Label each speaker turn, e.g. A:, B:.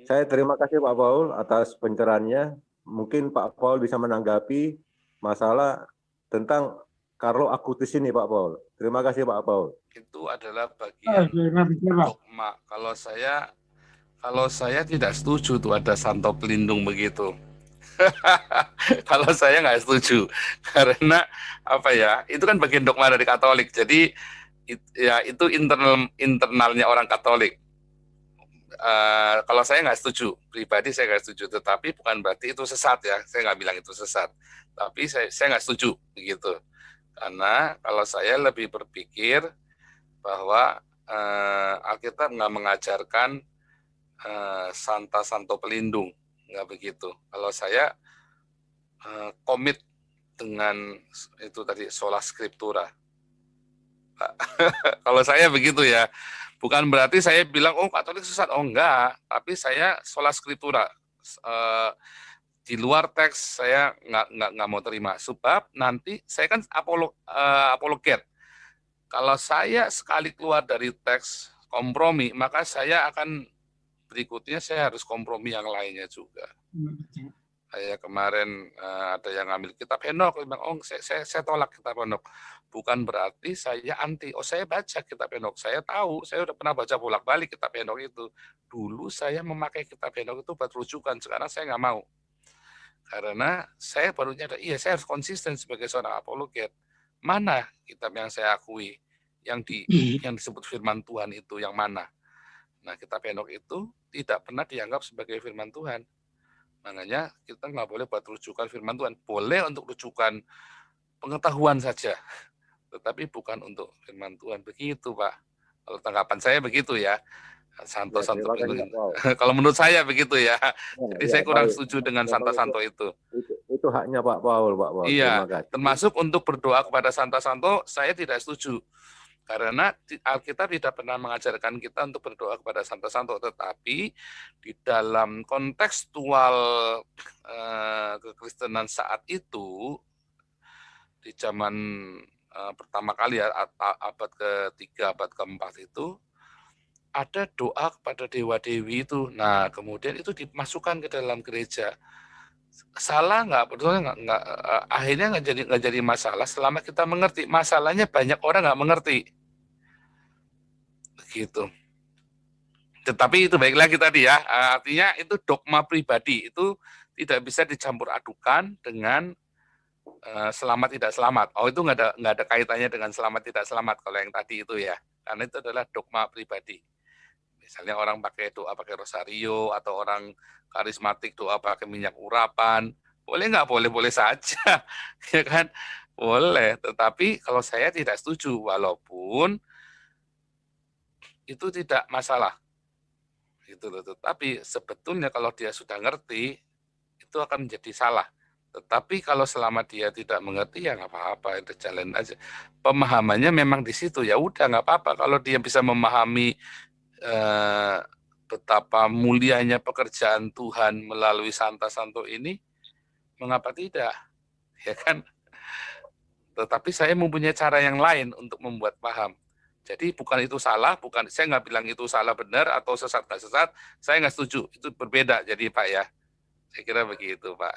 A: Saya terima kasih Pak Paul atas pencerahannya. Mungkin Pak Paul bisa menanggapi masalah tentang Carlo Acutis ini Pak Paul. Terima kasih Pak Paul.
B: Itu adalah bagian dogma. Kalau saya tidak setuju tuh ada santo pelindung begitu. Kalau saya nggak setuju karena apa ya, itu kan bagian dogma dari Katolik. Jadi ya itu internalnya orang Katolik. Kalau saya nggak setuju, pribadi saya nggak setuju, tetapi bukan berarti itu sesat ya, saya nggak bilang itu sesat, tapi saya nggak setuju begitu, karena kalau saya lebih berpikir bahwa Alkitab nggak mengajarkan Santo pelindung, nggak begitu. Kalau saya komit dengan itu tadi sola scriptura. Kalau saya begitu ya, bukan berarti saya bilang oh Katolik sesat, oh enggak, tapi saya sola scriptura. Di luar teks saya nggak mau terima, sebab nanti saya kan apologet. Kalau saya sekali keluar dari teks kompromi, maka saya akan berikutnya saya harus kompromi yang lainnya juga. Kayak kemarin ada yang ngambil kitab Henok, bilang, oh saya tolak kitab Henok. Bukan berarti saya anti. Oh saya baca kitab Henok, saya tahu, saya udah pernah baca bolak-balik kitab Henok itu. Dulu saya memakai kitab Henok itu buat rujukan, sekarang saya nggak mau. Karena saya baru nyadar, iya saya harus konsisten sebagai seorang apologet. Mana kitab yang saya akui, yang disebut firman Tuhan itu yang mana? Nah kitab Henok itu tidak pernah dianggap sebagai firman Tuhan. Makanya kita nggak boleh buat rujukan firman Tuhan. Boleh untuk rujukan pengetahuan saja, tetapi bukan untuk firman Tuhan. Begitu Pak. Kalau tanggapan saya begitu ya. Santo pelindung. Kalau menurut saya begitu ya. Jadi saya kurang setuju dengan santo itu.
A: Itu haknya Pak Paul, Pak Paul.
B: Iya, termasuk untuk berdoa kepada santo saya tidak setuju. Karena Alkitab tidak pernah mengajarkan kita untuk berdoa kepada santo, tetapi di dalam kontekstual kekristenan saat itu, di zaman pertama kali ya, abad ke-3, abad ke-4 itu, ada doa kepada dewa-dewi itu. Nah, kemudian itu dimasukkan ke dalam gereja. Salah nggak? Betulnya nggak, akhirnya nggak jadi masalah selama kita mengerti. Masalahnya banyak orang nggak mengerti. Begitu. Tetapi itu baik lagi tadi ya, artinya itu dogma pribadi, itu tidak bisa dicampur adukan dengan selamat tidak selamat. Oh itu nggak ada kaitannya dengan selamat tidak selamat kalau yang tadi itu ya, karena itu adalah dogma pribadi. Misalnya orang pakai doa pakai rosario, atau orang karismatik doa pakai minyak urapan, boleh nggak? Boleh saja, ya kan? Boleh, tetapi kalau saya tidak setuju, walaupun itu tidak masalah. Gitu loh. Tetapi sebetulnya kalau dia sudah ngerti, itu akan menjadi salah. Tetapi kalau selama dia tidak mengerti, ya nggak apa-apa, itu jalan aja. Pemahamannya memang di situ, ya udah nggak apa-apa. Kalau dia bisa memahami betapa mulianya pekerjaan Tuhan melalui santo ini, mengapa tidak? Ya kan? Tetapi saya mempunyai cara yang lain untuk membuat paham. Jadi bukan itu salah, saya nggak bilang itu salah benar atau sesat nggak sesat, saya nggak setuju, itu berbeda jadi Pak ya. Saya kira begitu Pak.